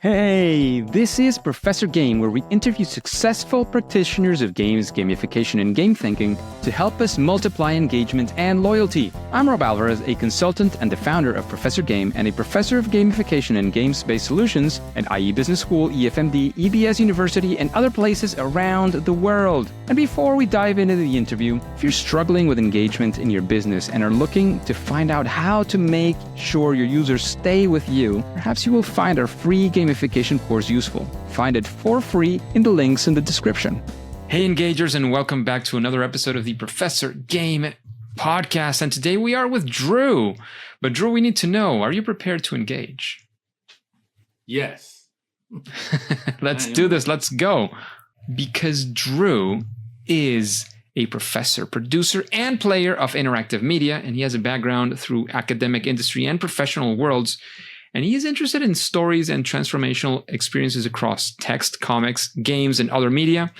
Hey, this is Professor Game, where we interview successful practitioners of games, gamification, and game thinking to help us multiply engagement and loyalty. I'm Rob Alvarez, a consultant and the founder of Professor Game and a professor of gamification and games-based solutions at IE Business School, EFMD, EBS University, and other places around the world. And before we dive into the interview, if you're struggling with engagement in your business and are looking to find out how to make sure your users stay with you, perhaps you will find our free gamification course useful. Find it for free in the links in the description. Hey engagers, and welcome back to another episode of the Professor Game podcast. And today we are with Drew. But Drew, we need to know, are you prepared to engage? Yes. Let's do this. Let's go. Because Drew is a professor, producer, and player of interactive media, and he has a background through academic, industry, and professional worlds. And he is interested in stories and transformational experiences across text, comics, games, and other media,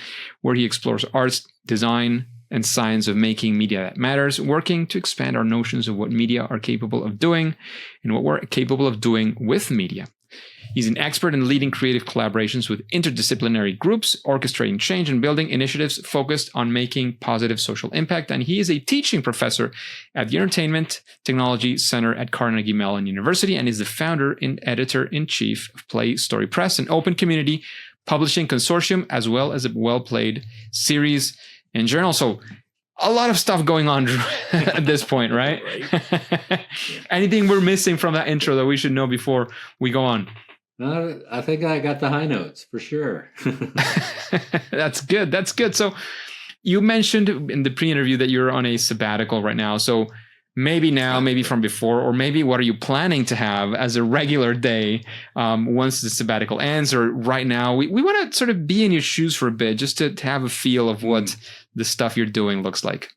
where he explores arts, design, and science of making media that matters, working to expand our notions of what media are capable of doing and what we're capable of doing with media. He's an expert in leading creative collaborations with interdisciplinary groups, orchestrating change and building initiatives focused on making positive social impact. And he is a teaching professor at the Entertainment Technology Center at Carnegie Mellon University and is the founder and editor-in-chief of Play Story Press, an open community publishing consortium, as well as a well-played series and journal. So a lot of stuff going on at this point, right? Anything we're missing from that intro that we should know before we go on? I think I got the high notes for sure. That's good. That's good. So you mentioned in the pre-interview that you're on a sabbatical right now. So maybe now, maybe from before, or maybe what are you planning to have as a regular day once the sabbatical ends, or right now? We want to sort of be in your shoes for a bit, just to have a feel of what the stuff you're doing looks like.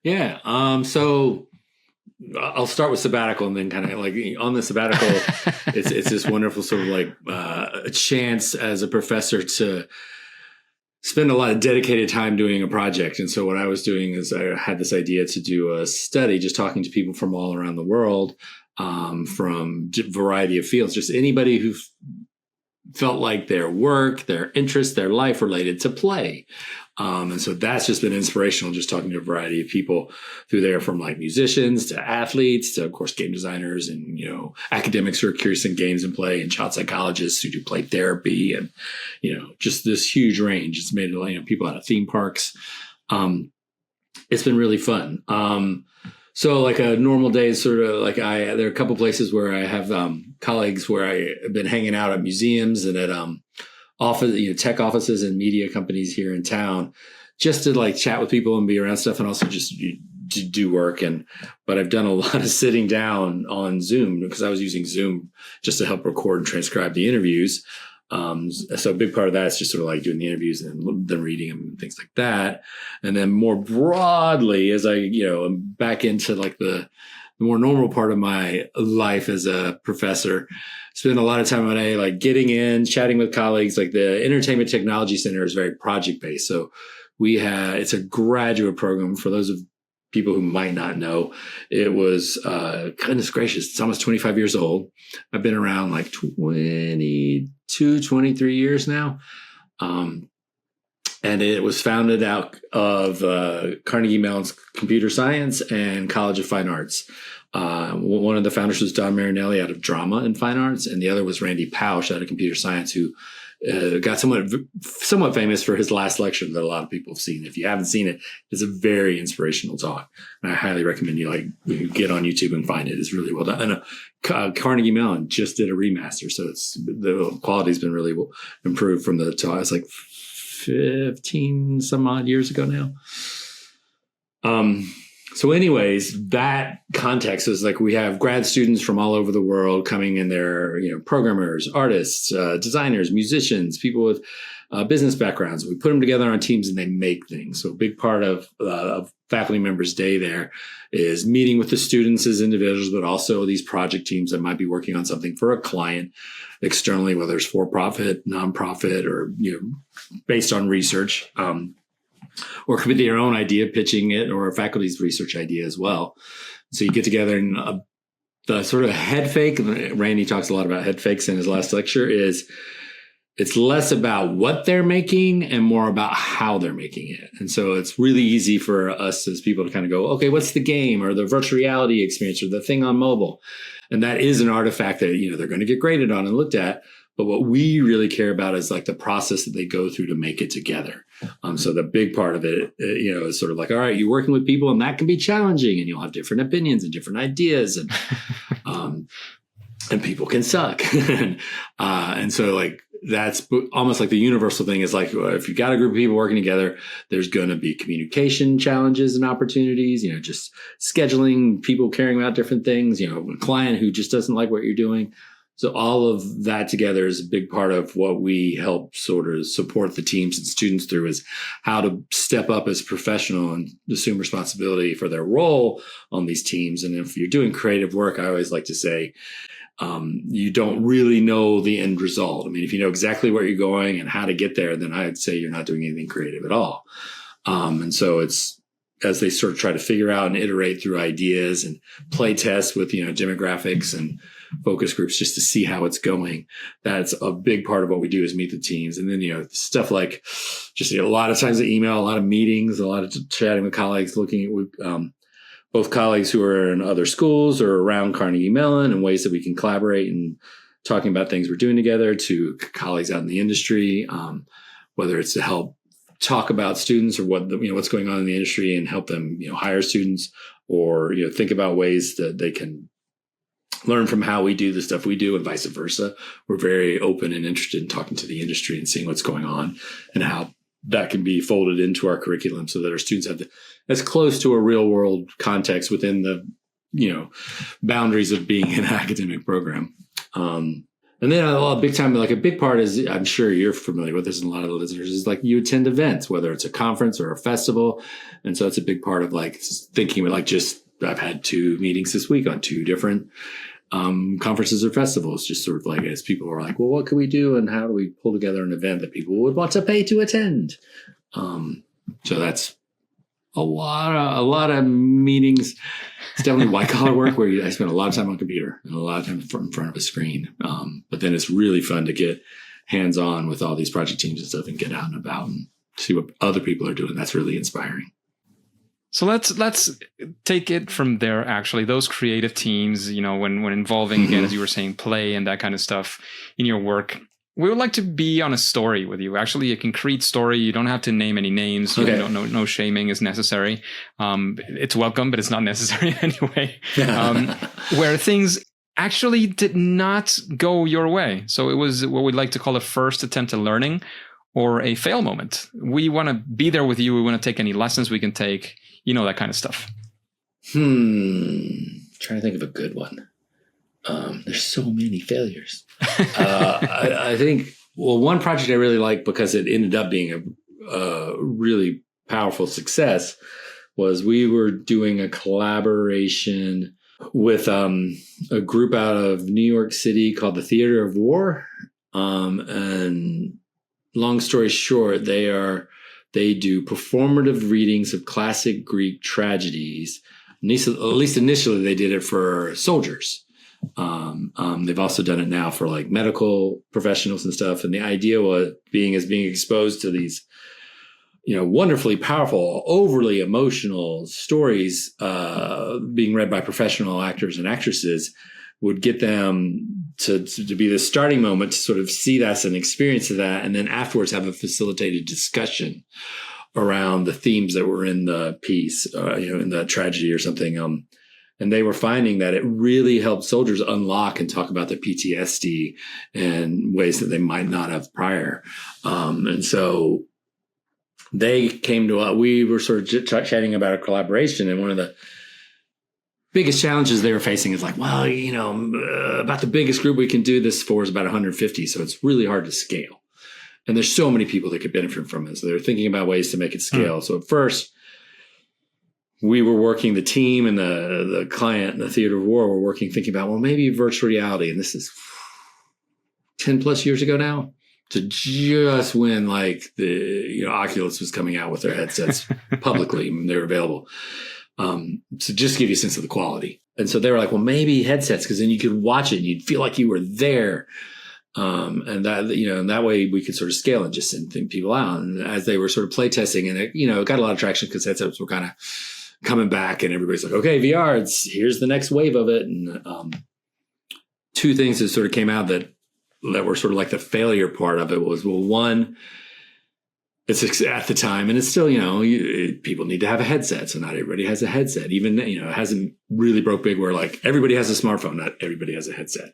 Yeah. So I'll start with sabbatical, and then kind of like on the sabbatical, it's this wonderful sort of like a chance as a professor to spend a lot of dedicated time doing a project. And so what I was doing is I had this idea to do a study, just talking to people from all around the world, from a variety of fields, just anybody who felt like their work, their interest, their life related to play. And so that's just been inspirational, just talking to a variety of people through there, from like musicians to athletes to, of course, game designers and, academics who are curious in games and play, and child psychologists who do play therapy, and, just this huge range. It's made, people out of theme parks. It's been really fun. So like a normal day is sort of like there are a couple places where I have colleagues where I have been hanging out at museums and at office, tech offices and media companies here in town, just to like chat with people and be around stuff, and also just to do work. But I've done a lot of sitting down on Zoom, because I was using Zoom just to help record and transcribe the interviews. So a big part of that is just sort of like doing the interviews and then reading them and things like that. And then more broadly, as I, am back into like the more normal part of my life as a professor, spend a lot of time on like getting in, chatting with colleagues. Like the Entertainment Technology Center is very project based. So it's a graduate program. For those of people who might not know, it was, goodness gracious, it's almost 25 years old. I've been around like 23 years now. And it was founded out of Carnegie Mellon's Computer Science and College of Fine Arts. One of the founders was Don Marinelli out of Drama and Fine Arts, and the other was Randy Pausch out of Computer Science, who got somewhat famous for his last lecture that a lot of people have seen. If you haven't seen it, it's a very inspirational talk, and I highly recommend you get on YouTube and find it. It's really well done. And Carnegie Mellon just did a remaster, so the quality's been really improved from the talk. It's like 15 some odd years ago now. So anyways, that context is like we have grad students from all over the world coming in there, programmers, artists, designers, musicians, people with business backgrounds. We put them together on teams and they make things. So a big part of faculty members' day there is meeting with the students as individuals, but also these project teams that might be working on something for a client externally, whether it's for-profit, nonprofit, or, based on research. Or it could be their own idea, pitching it, or a faculty's research idea as well. So you get together and the sort of head fake, Randy talks a lot about head fakes in his last lecture, is it's less about what they're making and more about how they're making it. And so it's really easy for us as people to kind of go, okay, what's the game or the virtual reality experience or the thing on mobile? And that is an artifact that, they're going to get graded on and looked at. But what we really care about is like the process that they go through to make it together. So the big part of it, is sort of like, all right, you're working with people and that can be challenging and you'll have different opinions and different ideas and, and people can suck. And so like, that's almost like the universal thing is like, if you got a group of people working together, there's going to be communication challenges and opportunities, just scheduling, people caring about different things, a client who just doesn't like what you're doing. So all of that together is a big part of what we help sort of support the teams and students through is how to step up as professional and assume responsibility for their role on these teams. And if you're doing creative work, I always like to say, you don't really know the end result. I mean, if you know exactly where you're going and how to get there, then I'd say you're not doing anything creative at all. And so it's as they sort of try to figure out and iterate through ideas and play test with, demographics and focus groups just to see how it's going. That's a big part of what we do is meet the teams. And then, stuff like just a lot of times the email, a lot of meetings, a lot of chatting with colleagues, looking at both colleagues who are in other schools or around Carnegie Mellon and ways that we can collaborate and talking about things we're doing together to colleagues out in the industry, whether it's to help talk about students or what's going on in the industry and help them, hire students or, think about ways that they can learn from how we do the stuff we do and vice versa. We're very open and interested in talking to the industry and seeing what's going on and how that can be folded into our curriculum so that our students have as close to a real world context within the, boundaries of being an academic program. And then a big part is, I'm sure you're familiar with this and a lot of the listeners, is like you attend events, whether it's a conference or a festival. And so it's a big part of like thinking about I've had 2 meetings this week on 2 different conferences or festivals, just sort of like as people are like, well, what can we do? And how do we pull together an event that people would want to pay to attend? So that's a lot of meetings. It's definitely white collar work where I spend a lot of time on a computer and a lot of time in front of a screen. But then it's really fun to get hands on with all these project teams and stuff and get out and about and see what other people are doing. That's really inspiring. So let's take it from there. Actually, those creative teams, when involving, again, as you were saying, play and that kind of stuff in your work, we would like to be on a story with you. Actually, a concrete story. You don't have to name any names. Okay. No shaming is necessary. It's welcome, but it's not necessary anyway. Where things actually did not go your way. So it was what we'd like to call a first attempt at learning or a fail moment. We want to be there with you. We want to take any lessons we can take. That kind of stuff. Trying to think of a good one. There's so many failures. I think, one project I really liked because it ended up being a really powerful success was we were doing a collaboration with a group out of New York City called the Theater of War. And long story short, they do performative readings of classic Greek tragedies. At least initially, they did it for soldiers. They've also done it now for like medical professionals and stuff. And the idea was being exposed to these, wonderfully powerful, overly emotional stories being read by professional actors and actresses would get them to be the starting moment to sort of see that and experience that. And then afterwards have a facilitated discussion around the themes that were in the piece, in the tragedy or something. And they were finding that it really helped soldiers unlock and talk about their PTSD in ways that they might not have prior. And so they came to us. We were sort of chatting about a collaboration, and one of the biggest challenges they were facing is like, well, about the biggest group we can do this for is about 150. So it's really hard to scale. And there's so many people that could benefit from it. So they're thinking about ways to make it scale. So at first, we were working, the team and the client and the Theater of War were working, thinking about, well, maybe virtual reality. And this is 10 plus years ago now, to just when like the, Oculus was coming out with their headsets publicly, and they were available. So just to give you a sense of the quality. And so they were like, well, maybe headsets, because then you could watch it and you'd feel like you were there. And that, and that way we could sort of scale and just send people out. And as they were sort of play testing, and it got a lot of traction because headsets were kind of coming back, and everybody's like, okay, VR, here's the next wave of it. And two things that sort of came out that were sort of like the failure part of it was, well, one, it's at the time, and it's still, people need to have a headset. So not everybody has a headset. Even, it hasn't really broke big where like everybody has a smartphone. Not everybody has a headset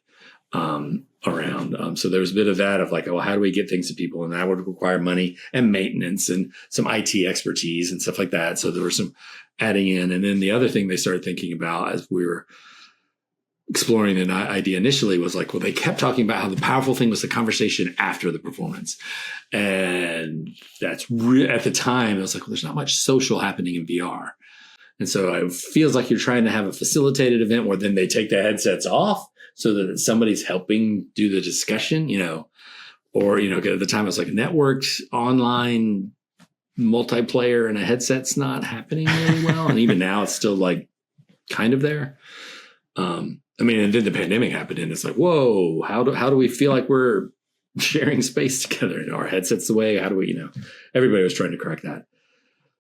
around. So there was a bit of that of like, well, how do we get things to people? And that would require money and maintenance and some IT expertise and stuff like that. So there was some adding in. And then the other thing they started thinking about as we were exploring an idea initially was like, well, they kept talking about how the powerful thing was the conversation after the performance. And that's at the time, it was like, well, there's not much social happening in VR. And so it feels like you're trying to have a facilitated event where then they take the headsets off so that somebody's helping do the discussion, or, at the time it was like networked online multiplayer and a headset's not happening really well. And even now it's still like kind of there. And then the pandemic happened, and it's like, whoa, how do we feel like we're sharing space together? Our headsets the way, how do we, everybody was trying to crack that.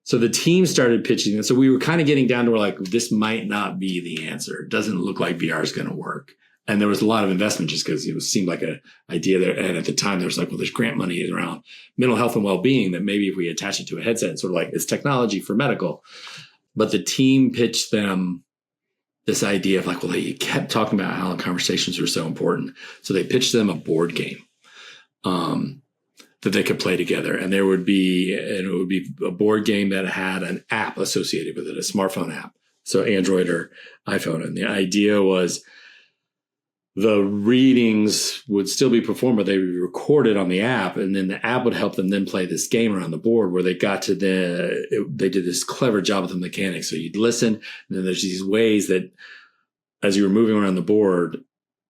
So the team started pitching it. So we were kind of getting down to where like, this might not be the answer. It doesn't look like VR is going to work. And there was a lot of investment just because it seemed like an idea there. And at the time there was like, well, there's grant money around mental health and well-being that maybe if we attach it to a headset, it's sort of like it's technology for medical. But the team pitched them this idea of like, well, they kept talking about how conversations were so important. So they pitched them a board game that they could play together. And it would be a board game that had an app associated with it, a smartphone app. So Android or iPhone. And the idea was the readings would still be performed, but they would be recorded on the app. And then the app would help them then play this game around the board where they got to they did this clever job with the mechanics. So you'd listen, and then there's these ways that as you were moving around the board,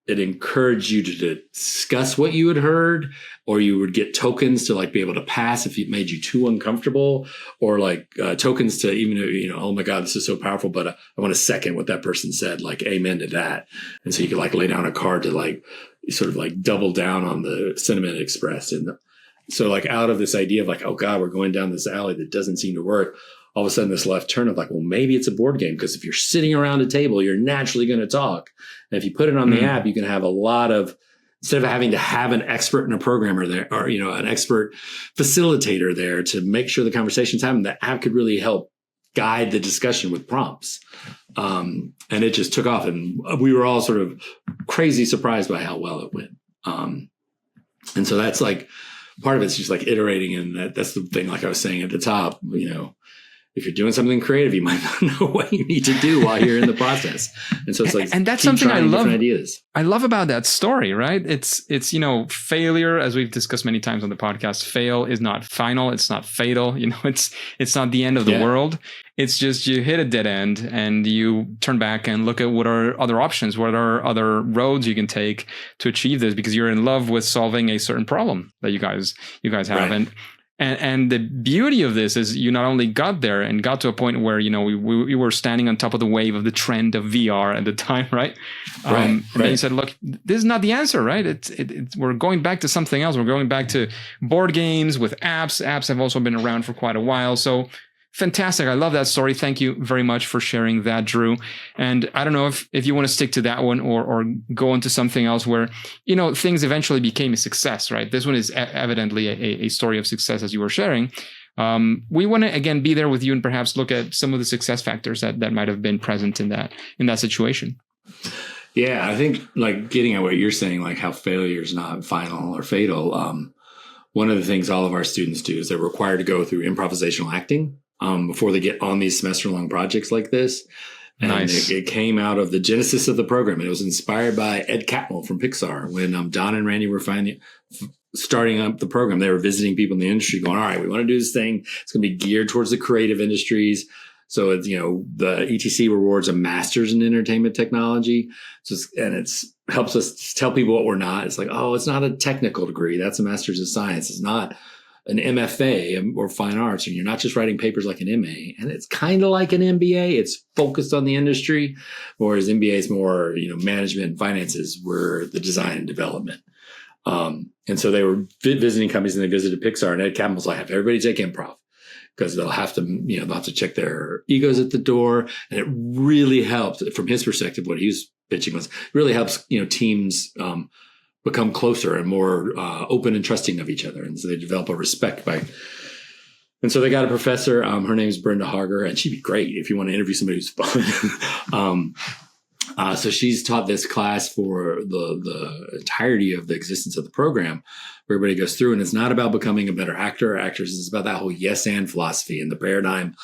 it encouraged you to discuss what you had heard, or you would get tokens to like be able to pass if it made you too uncomfortable, or like tokens to even, oh my God, this is so powerful, but I want to second what that person said, like amen to that. And so you could like lay down a card to like sort of like double down on the sentiment expressed. And so like out of this idea of like, oh God, we're going down this alley that doesn't seem to work. All of a sudden this left turn of like, well, maybe it's a board game, because if you're sitting around a table, you're naturally going to talk. And if you put it on the app, you can have a lot of, instead of having to have an expert and a programmer there, or, an expert facilitator there to make sure the conversation's happening, the app could really help guide the discussion with prompts. And it just took off, and we were all sort of crazy surprised by how well it went. And so that's like, part of it's just like iterating. And that's the thing, like I was saying at the top, if you're doing something creative, you might not know what you need to do while you're in the process. And so it's like, and that's something I love. Ideas. I love about that story, right? It's failure, as we've discussed many times on the podcast. Fail is not final. It's not fatal. It's not the end of the world. It's just you hit a dead end and you turn back and look at what are other options, what are other roads you can take to achieve this, because you're in love with solving a certain problem that you guys have. Right. And the beauty of this is you not only got there and got to a point where, we were standing on top of the wave of the trend of VR at the time, right? And then you said, look, this is not the answer, right? We're going back to something else. We're going back to board games with apps. Apps have also been around for quite a while. So fantastic. I love that story. Thank you very much for sharing that, Drew. And I don't know if you want to stick to that one or go into something else where, things eventually became a success, right? This one is evidently a story of success, as you were sharing. We want to, again, be there with you and perhaps look at some of the success factors that might have been present in that situation. Yeah, I think like getting at what you're saying, like how failure is not final or fatal. One of the things all of our students do is they're required to go through improvisational acting before they get on these semester-long projects like this. And nice. It came out of the genesis of the program. And it was inspired by Ed Catmull from Pixar. When Don and Randy were starting up the program, they were visiting people in the industry going, all right, we want to do this thing. It's going to be geared towards the creative industries. So it's, the ETC rewards a master's in entertainment technology. It's helps us tell people what we're not. It's like, oh, it's not a technical degree. That's a master's of science. It's not an MFA or fine arts, and you're not just writing papers like an MA. And it's kind of like an MBA. It's focused on the industry, whereas MBA is more, management and finances were the design and development. And so they were visiting companies, and they visited Pixar, and Ed Catmull's like, have everybody take improv, because they'll have to check their egos at the door. And it really helped from his perspective. What he was pitching was really helps, teams, become closer and more open and trusting of each other. And so they develop a respect and so they got a professor, her name's Brenda Harger, and she'd be great if you want to interview somebody who's fun. So she's taught this class for the entirety of the existence of the program, where everybody goes through, and it's not about becoming a better actor or actress. It's about that whole yes and philosophy and the paradigm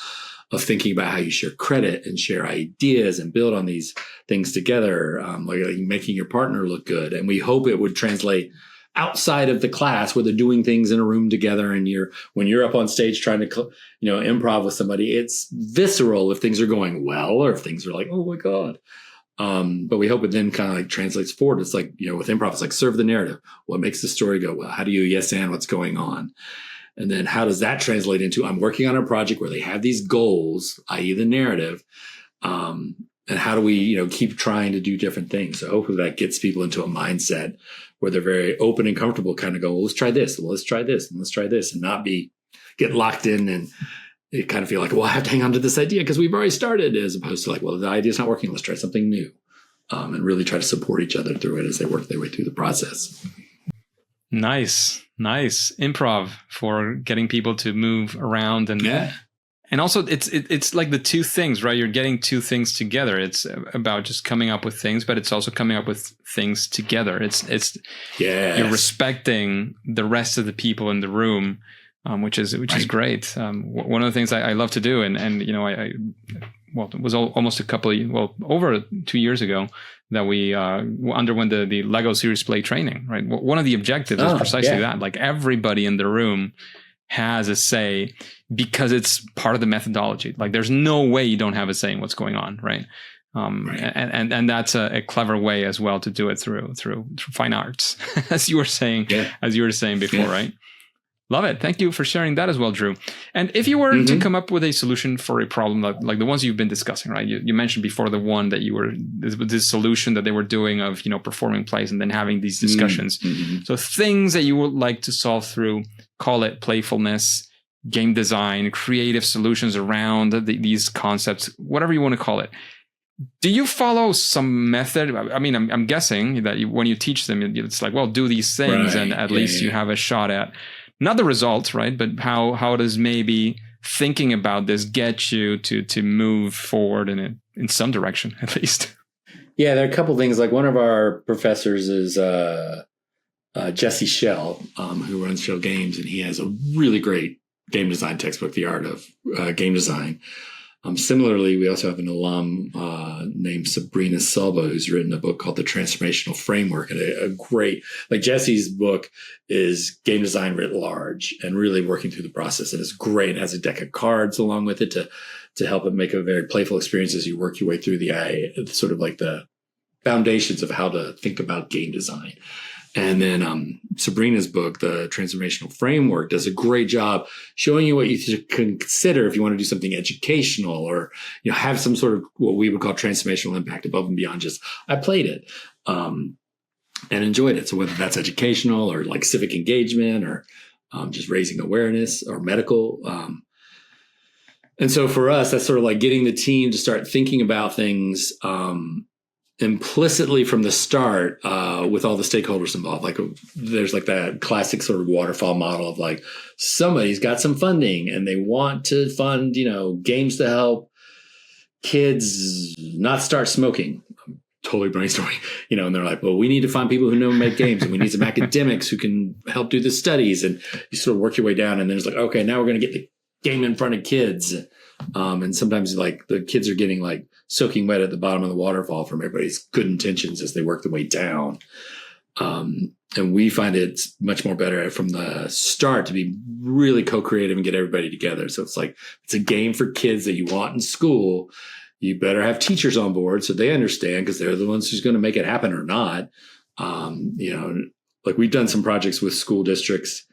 of thinking about how you share credit and share ideas and build on these things together, like making your partner look good. And we hope it would translate outside of the class, where they're doing things in a room together, and when you're up on stage trying to improv with somebody, it's visceral if things are going well, or if things are like, oh my God. But we hope it then kind of like translates forward. It's like, with improv, it's like serve the narrative. What makes the story go well? How do you yes and what's going on? And then how does that translate into, I'm working on a project where they have these goals, i.e. the narrative. And how do we, keep trying to do different things? So hopefully that gets people into a mindset where they're very open and comfortable, kind of go, well, let's try this. Well, let's try this. And let's try this, and not get locked in and you kind of feel like, well, I have to hang on to this idea because we've already started, as opposed to like, well, the idea's not working. Let's try something new. And really try to support each other through it as they work their way through the process. Nice improv for getting people to move around, and also it's like the two things, right? You're getting two things together. It's about just coming up with things, but it's also coming up with things together. It's you're respecting the rest of the people in the room, which is great. One of the things I love to do, and it was almost over 2 years ago that we underwent the Lego Series Play training, right? One of the objectives is precisely that. Like, everybody in the room has a say, because it's part of the methodology. Like, there's no way you don't have a say in what's going on, right? And that's a clever way as well to do it through fine arts, as you were saying before, right? Love it. Thank you for sharing that as well, Drew. And if you were to come up with a solution for a problem like the ones you've been discussing, right? You mentioned before the one that this solution that they were doing of, performing plays and then having these discussions. So things that you would like to solve through, call it playfulness, game design, creative solutions around these concepts, whatever you want to call it. Do you follow some method? I mean, I'm guessing that when you teach them, it's like, well, do these things, and at least you have a shot at not the results, right? But how does maybe thinking about this get you to move forward in some direction, at least? Yeah, there are a couple things. Like, one of our professors is Jesse Schell, who runs Shell Games, and he has a really great game design textbook, The Art of Game Design. Similarly, we also have an alum named Sabrina Silva, who's written a book called The Transformational Framework. And a great, like, Jesse's book is game design writ large and really working through the process. And it's great. It has a deck of cards along with it to help it make a very playful experience as you work your way through the sort of like the foundations of how to think about game design. And then Sabrina's book, The Transformational Framework, does a great job showing you what you should consider if you want to do something educational, or have some sort of what we would call transformational impact above and beyond just, I played it and enjoyed it. So whether that's educational or like civic engagement, or just raising awareness, or medical. And so for us, that's sort of like getting the team to start thinking about things implicitly from the start, with all the stakeholders involved. Like, there's like that classic sort of waterfall model of like, somebody's got some funding and they want to fund, games to help kids not start smoking. I'm totally brainstorming, and they're like, well, we need to find people who know make games, and we need some academics who can help do the studies. And you sort of work your way down, and then it's like, okay, now we're going to get the game in front of kids. And sometimes like the kids are getting like soaking wet at the bottom of the waterfall from everybody's good intentions as they work their way down. And we find it's much more better from the start to be really co-creative and get everybody together. So it's like, it's a game for kids that you want in school. You better have teachers on board so they understand, because they're the ones who's going to make it happen or not. Like, we've done some projects with school districts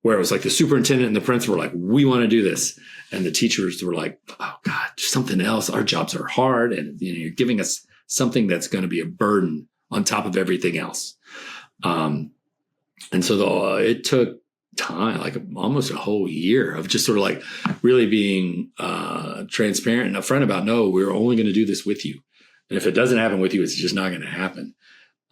where it was like the superintendent and the principal were like, we want to do this. And the teachers were like, oh God, something else. Our jobs are hard. And you're giving us something that's going to be a burden on top of everything else. And so it took time, like almost a whole year of just sort of like really being transparent and upfront about, no, we're only going to do this with you. And if it doesn't happen with you, it's just not going to happen.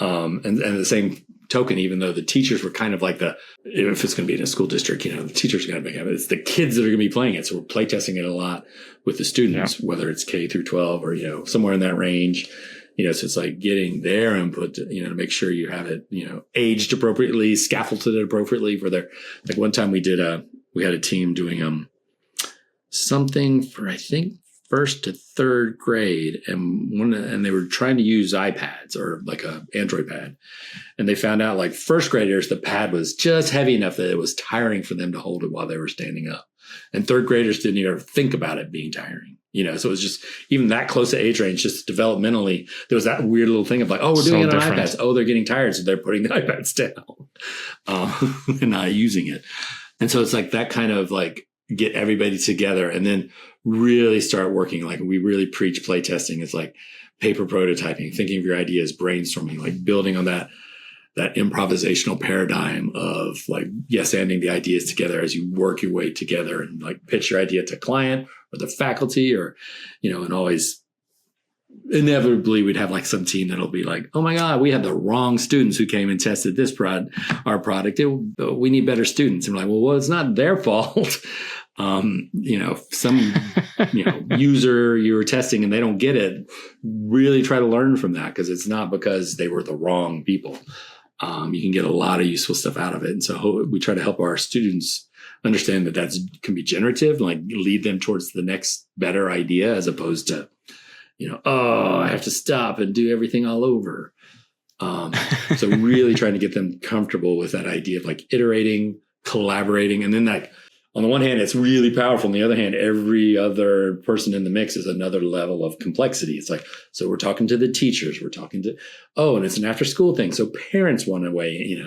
And the same token, even though the teachers were kind of like if it's going to be in a school district, the teachers are going to make it. It's the kids that are going to be playing it. So we're play testing it a lot with the students, whether it's K through 12 or, somewhere in that range. So it's like getting their input to make sure you have it, aged appropriately, scaffolded it appropriately for their, like one time we had a team doing, something for, I think, first to third grade. And they were trying to use iPads or like a Android pad. And they found out like first graders, the pad was just heavy enough that it was tiring for them to hold it while they were standing up. And third graders didn't even think about it being tiring. So it was just even that close to age range, just developmentally, there was that weird little thing of like, oh, we're doing it on iPads. Oh, they're getting tired. So they're putting the iPads down and not using it. And so it's like that kind of like get everybody together and then really start working. Like we really preach play testing. It's like paper prototyping, thinking of your ideas, brainstorming, like building on that improvisational paradigm of like, ending the ideas together as you work your way together and like pitch your idea to client or the faculty or, and always inevitably we'd have like some team that'll be like, oh my God, we had the wrong students who came and tested our product. We need better students. And we're like, well, it's not their fault. Some, user you were testing and they don't get it, really try to learn from that because it's not because they were the wrong people. You can get a lot of useful stuff out of it. And so we try to help our students understand that can be generative, like lead them towards the next better idea as opposed to, I have to stop and do everything all over. So really trying to get them comfortable with that idea of like iterating, collaborating. And then like, on the one hand, it's really powerful. On the other hand, every other person in the mix is another level of complexity. It's like, so we're talking to the teachers, and it's an after school thing. So parents want to weigh,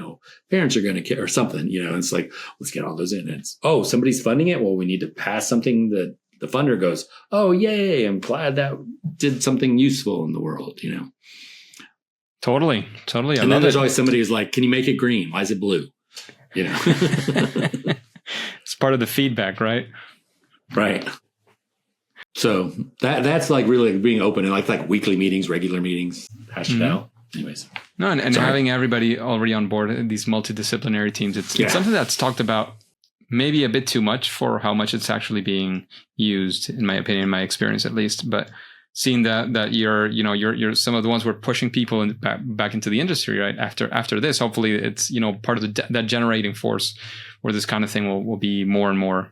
parents are going to care or something, and it's like, let's get all those in. It's, somebody's funding it. Well, we need to pass something that the funder goes, oh, yay. I'm glad that did something useful in the world, Totally. And then there's always somebody who's like, can you make it green? Why is it blue? It's part of the feedback, right? Right. So that's like really being open and like weekly meetings, regular meetings, hash it out. Anyways. No, and having everybody already on board, these multidisciplinary teams, it's something that's talked about maybe a bit too much for how much it's actually being used, in my opinion, in my experience at least. But seeing that you're some of the ones who are pushing people back into the industry, right? After this, hopefully it's, part of that generating force where this kind of thing will be more and more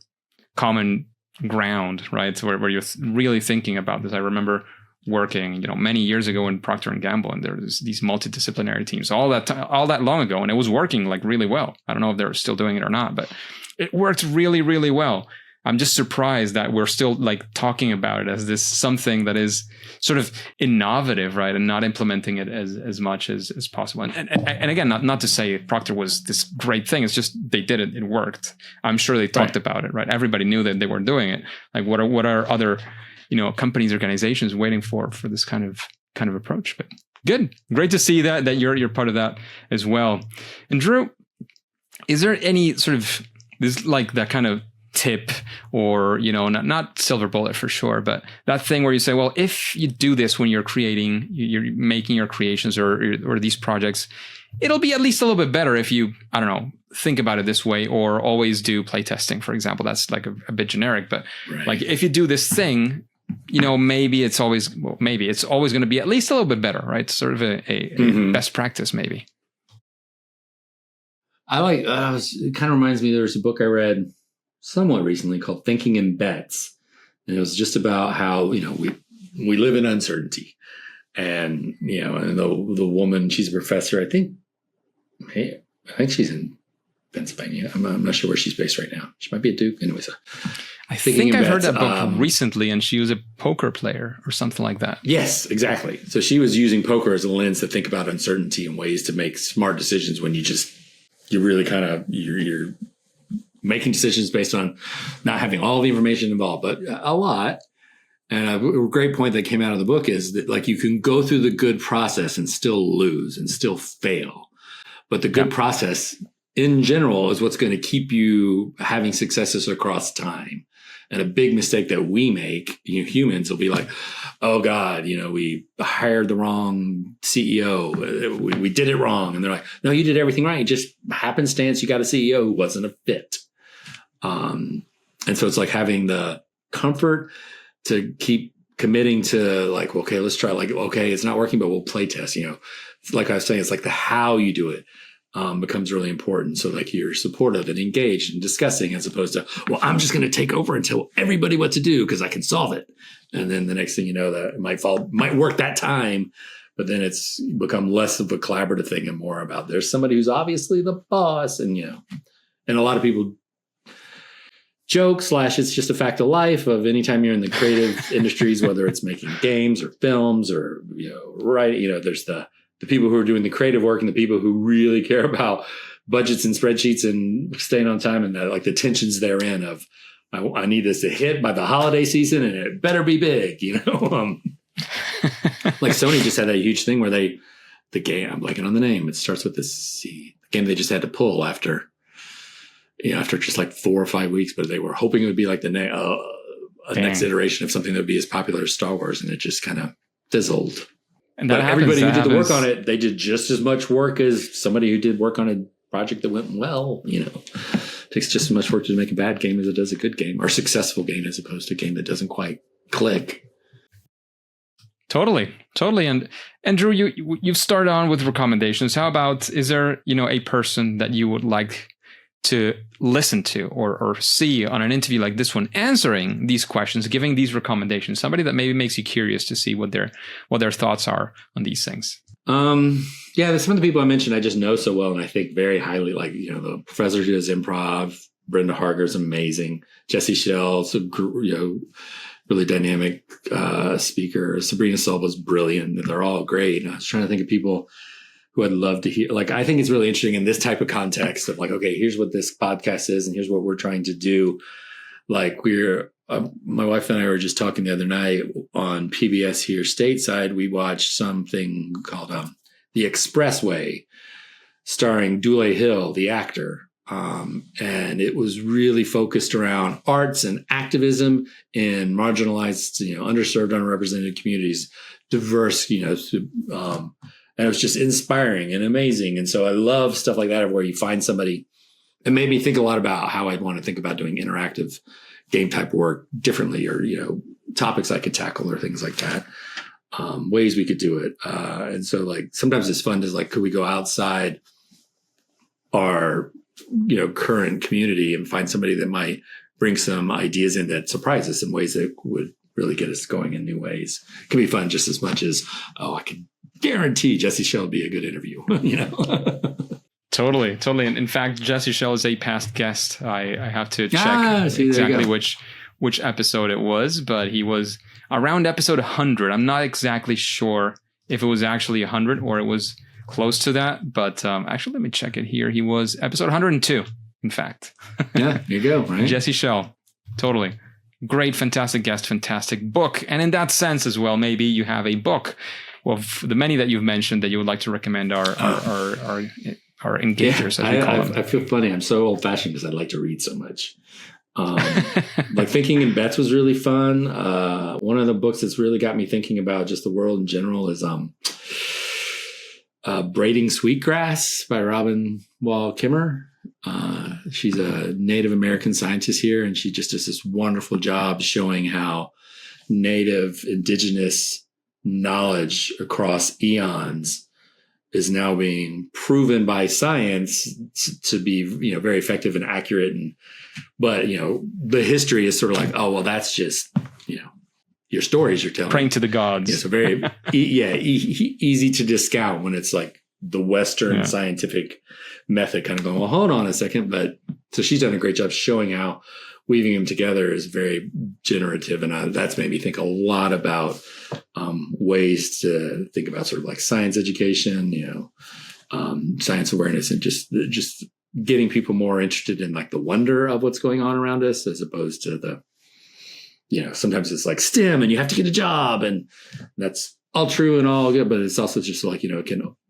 common ground, right? So where you're really thinking about this. I remember working, many years ago in Procter & Gamble, and there was these multidisciplinary teams all that long ago, and it was working like really well. I don't know if they're still doing it or not, but it worked really, really well. I'm just surprised that we're still like talking about it as this something that is sort of innovative, right? And not implementing it as much as possible. And again, not to say Procter was this great thing. It's just they did it. It worked. I'm sure they talked about it, right? Everybody knew that they were doing it. Like what are other, companies, organizations waiting for this kind of approach? But good. Great to see that you're part of that as well. And Drew, is there any sort of this like that kind of tip or, not silver bullet for sure, but that thing where you say, well, if you do this when you're making your creations or these projects, it'll be at least a little bit better if you, I don't know, think about it this way, or always do play testing, for example. That's like a bit generic, but like if you do this thing, maybe it's always going to be at least a little bit better, right? Sort of a best practice, maybe. It kind of reminds me, there was a book I read somewhat recently called Thinking in Bets. And it was just about how, we live in uncertainty. And, and the woman, she's a professor, I think she's in Pennsylvania. I'm not sure where she's based right now. She might be at Duke. Anyways, I think I've heard that book recently, and she was a poker player or something like that. Yes, exactly. So she was using poker as a lens to think about uncertainty and ways to make smart decisions when you're really kind of, you're making decisions based on not having all the information involved, but a lot. And a great point that came out of the book is that like you can go through the good process and still lose and still fail. But the good process in general is what's going to keep you having successes across time. And a big mistake that we make, humans, will be like, oh God, we hired the wrong CEO. We did it wrong. And they're like, no, you did everything right. Just happenstance, you got a CEO who wasn't a fit. And so it's like having the comfort to keep committing to like, okay, let's try, like, okay, it's not working, but we'll play test, like I was saying, it's like the how you do it becomes really important. So like you're supportive and engaged and discussing, as opposed to, well, I'm just going to take over and tell everybody what to do because I can solve it. And then the next thing you know, that it might work that time, but then it's become less of a collaborative thing and more about there's somebody who's obviously the boss. And, and a lot of people joke / it's just a fact of life of anytime you're in the creative industries, whether it's making games or films or, there's the people who are doing the creative work and the people who really care about budgets and spreadsheets and staying on time, and like the tensions therein of, I need this to hit by the holiday season and it better be big, like Sony just had that huge thing where the game, I'm blanking on the name. It starts with this C, the game they just had to pull after just like 4 or 5 weeks, but they were hoping it would be like the next iteration of something that would be as popular as Star Wars. And it just kind of fizzled. And everybody who did the work on it, they did just as much work as somebody who did work on a project that went well, It takes just as much work to make a bad game as it does a good game or a successful game, as opposed to a game that doesn't quite click. Totally. And Drew, you've started on with recommendations. How about, is there, a person that you would like to listen to or see on an interview like this one, answering these questions, giving these recommendations, somebody that maybe makes you curious to see what their thoughts are on these things? There's some of the people I mentioned I just know so well, and I think very highly, like, the professor who does improv, Brenda Harger's amazing, Jesse Shell's really dynamic speaker, Sabrina Silva's brilliant. They're all great. And I was trying to think of people who I'd love to hear. Like, I think it's really interesting in this type of context of like, okay, here's what this podcast is and here's what we're trying to do. Like my wife and I were just talking the other night on PBS here stateside. We watched something called The Expressway, starring Dule Hill, the actor. And it was really focused around arts and activism in marginalized, underserved, underrepresented communities, diverse, and it was just inspiring and amazing. And so I love stuff like that, where you find somebody. It made me think a lot about how I'd want to think about doing interactive game type work differently, or, topics I could tackle or things like that, ways we could do it. And so like, sometimes it's fun to like, could we go outside our, current community and find somebody that might bring some ideas in that surprise us in ways that would really get us going in new ways. It can be fun just as much as, I can guarantee Jesse Shell would be a good interview, Totally. And in fact, Jesse Shell is a past guest. I have to check exactly which episode it was, but he was around episode 100. I'm not exactly sure if it was actually 100 or it was close to that, but actually, let me check it here. He was episode 102, in fact. Yeah, there you go, right? Jesse Shell. Totally. Great, fantastic guest, fantastic book. And in that sense as well, maybe you have a book. Well, the many that you've mentioned that you would like to recommend are engagers, as we call them. I feel funny. I'm so old fashioned because I like to read so much. Like Thinking in Bets was really fun. One of the books that's really got me thinking about just the world in general is Braiding Sweetgrass by Robin Wall Kimmer. She's a Native American scientist here, and she just does this wonderful job showing how Native indigenous knowledge across eons is now being proven by science to be, very effective and accurate. But the history is sort of like, oh, well, that's just, your stories you're telling. Praying to the gods. Yeah, so very, easy to discount when it's like the Western scientific method kind of going, well, hold on a second. But so she's done a great job showing how weaving them together is very generative. And that's made me think a lot about ways to think about sort of like science education, science awareness, and just getting people more interested in like the wonder of what's going on around us, as opposed to the, sometimes it's like STEM and you have to get a job, and that's all true and all good, but it's also just like,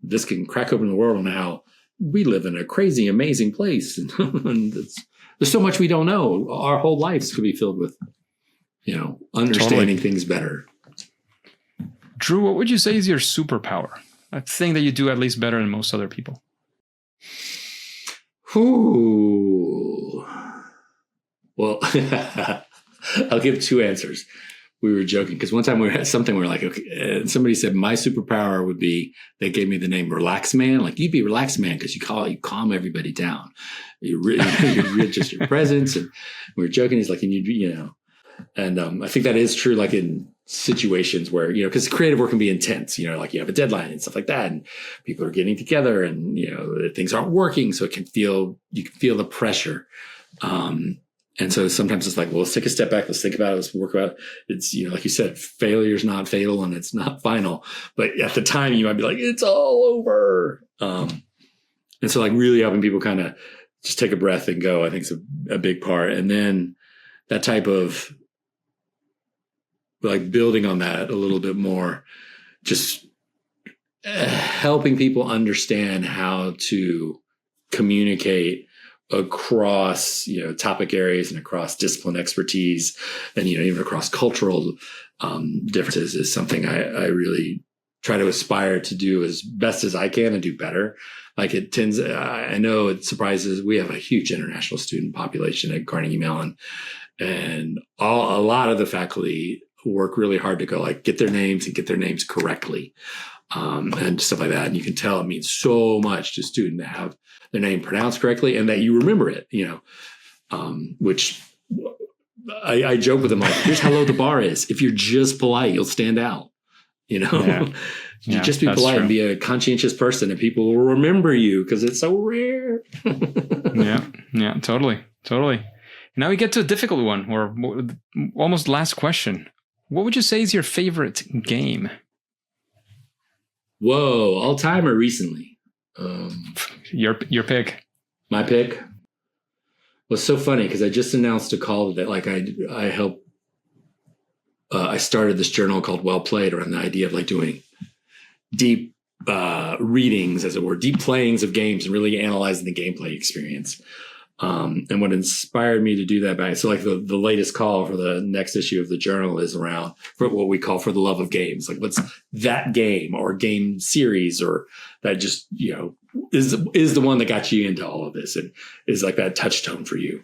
this can crack open the world on how we live in a crazy, amazing place. And there's so much we don't know. Our whole lives could be filled with, understanding things better. Drew, what would you say is your superpower? A thing that you do at least better than most other people? Ooh. Well, I'll give two answers. We were joking because one time we were at something, we were like, okay, and somebody said my superpower would be, they gave me the name Relax Man. Like, you'd be Relax Man because you calm everybody down. You're just your presence. And we were joking. He's like, and I think that is true. Like in situations where, because creative work can be intense, like you have a deadline and stuff like that, and people are getting together and, things aren't working. So you can feel the pressure. And so sometimes it's like, well, let's take a step back. Let's think about it. Let's work about it. It's, like you said, failure is not fatal and it's not final. But at the time you might be like, it's all over. And so like really helping people kind of just take a breath and go, I think is a big part. And then that type of like building on that a little bit more, just helping people understand how to communicate across, topic areas and across discipline expertise and, even across cultural differences is something I really try to aspire to do as best as I can and do better. Like I know it surprises, we have a huge international student population at Carnegie Mellon, and a lot of the faculty work really hard to go like get their names and get their names correctly. And stuff like that. And you can tell it means so much to a student to have their name pronounced correctly and that you remember it, which I joke with them like, here's how low the bar is. If you're just polite, you'll stand out, You just be polite and be a conscientious person and people will remember you because it's so rare. Yeah, totally. Now we get to a difficult one, or almost last question. What would you say is your favorite game? Whoa, all time or recently? Your pick. My pick? Well, it's so funny because I just announced a call that like I help. I started this journal called Well Played around the idea of like doing deep readings, as it were, deep playings of games and really analyzing the gameplay experience. And what inspired me to do that so like the latest call for the next issue of the journal is around for what we call For the Love of Games. Like what's that game or game series or that just, is the one that got you into all of this and is like that touchstone for you,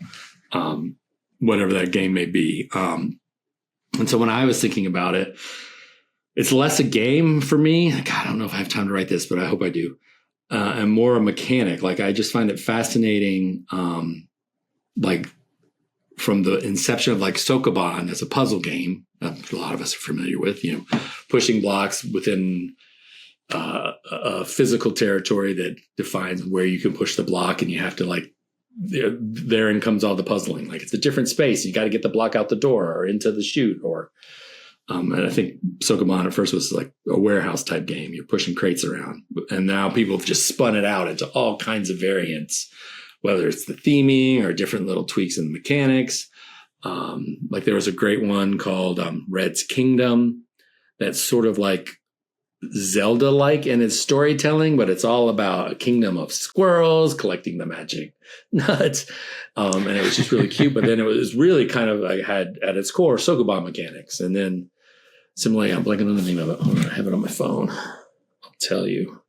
whatever that game may be. And so when I was thinking about it, it's less a game for me. God, I don't know if I have time to write this, but I hope I do. And more a mechanic. Like I just find it fascinating, like from the inception of like Sokoban as a puzzle game that a lot of us are familiar with, pushing blocks within a physical territory that defines where you can push the block, and you have to like, therein comes all the puzzling. Like it's a different space. You got to get the block out the door or into the chute or and I think Sokoban at first was like a warehouse type game. You're pushing crates around. And now people have just spun it out into all kinds of variants, whether it's the theming or different little tweaks in the mechanics. Like there was a great one called Red's Kingdom that's sort of like Zelda-like in its storytelling, but it's all about a kingdom of squirrels collecting the magic nuts. And it was just really cute. But then it was really kind of like had at its core Sokoban mechanics. And then similarly, I'm blanking on the name of it. Oh, I have it on my phone. I'll tell you.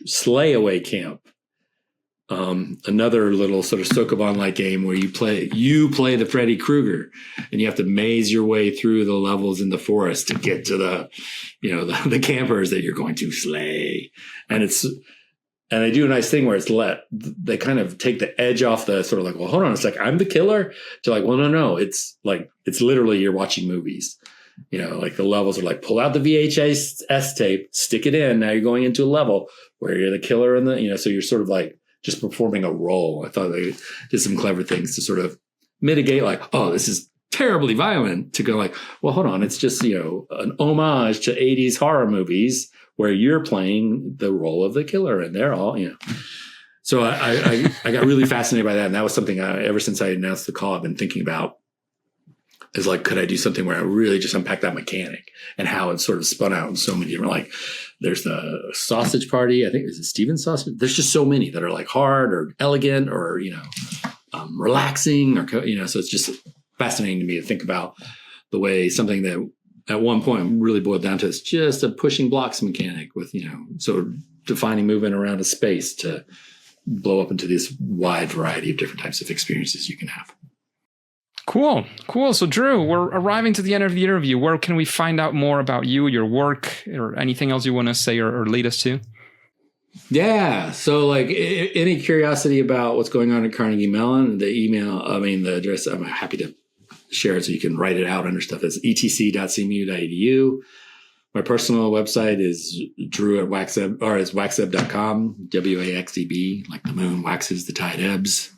Slayaway Camp. Another little sort of Sokoban-like game where you play the Freddy Krueger, and you have to maze your way through the levels in the forest to get to the campers that you're going to slay. And they do a nice thing where they kind of take the edge off the sort of like, well, hold on, it's like I'm the killer. To like, well, no, it's like it's literally you're watching movies. Like the levels are like pull out the VHS tape, stick it in. Now you're going into a level where you're the killer and so you're sort of like just performing a role. I thought they did some clever things to sort of mitigate like, oh, this is terribly violent, to go like, well, hold on. It's just, an homage to 80s horror movies where you're playing the role of the killer and they're all, So I got really fascinated by that. And that was something ever since I announced the call, I've been thinking about is like, could I do something where I really just unpack that mechanic and how it sort of spun out in so many different, like there's the sausage party. I think is it Steven's sausage. There's just so many that are like hard or elegant or, relaxing or, so it's just fascinating to me to think about the way something that at one point really boiled down to is just a pushing blocks mechanic with, so defining movement around a space to blow up into this wide variety of different types of experiences you can have. Cool. So Drew, we're arriving to the end of the interview. Where can we find out more about you, your work, or anything else you want to say or lead us to? Yeah. So like any curiosity about what's going on at Carnegie Mellon, the address, I'm happy to share it so you can write it out under stuff. It's etc.cmu.edu. My personal website is drew@waxeb, or is waxeb.com, WAXDB, like the moon waxes, the tide ebbs.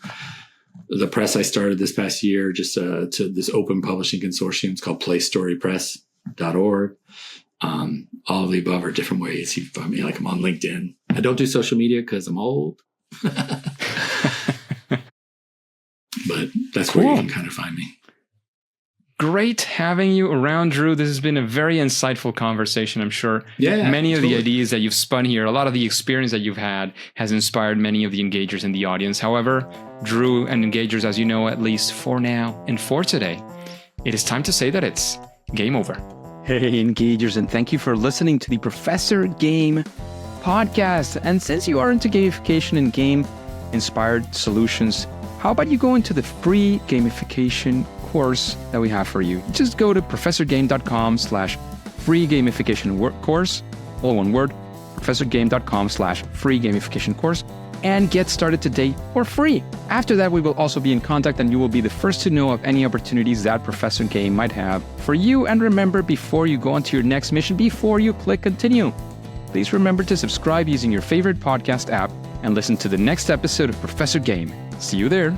The press I started this past year, just to this open publishing consortium. It's called playstorypress.org. All of the above are different ways you find me. Like I'm on LinkedIn. I don't do social media because I'm old. But that's where you can kind of find me. Great having you around, Drew. This has been a very insightful conversation, I'm sure. Yeah, many of the ideas that you've spun here, a lot of the experience that you've had has inspired many of the engagers in the audience. However, Drew and engagers, as you know, at least for now and for today, it is time to say that it's game over. Hey, engagers, and thank you for listening to the Professor Game podcast. And since you are into gamification and game-inspired solutions, how about you go into the free gamification course that we have for you? Just go to professorgame.com/free gamification course, all one word, professorgame.com/free gamification course, and get started today for free. After that, we will also be in contact and you will be the first to know of any opportunities that Professor Game might have for you. And remember, before you go on to your next mission, before you click continue, please remember to subscribe using your favorite podcast app and listen to the next episode of Professor Game. See you there.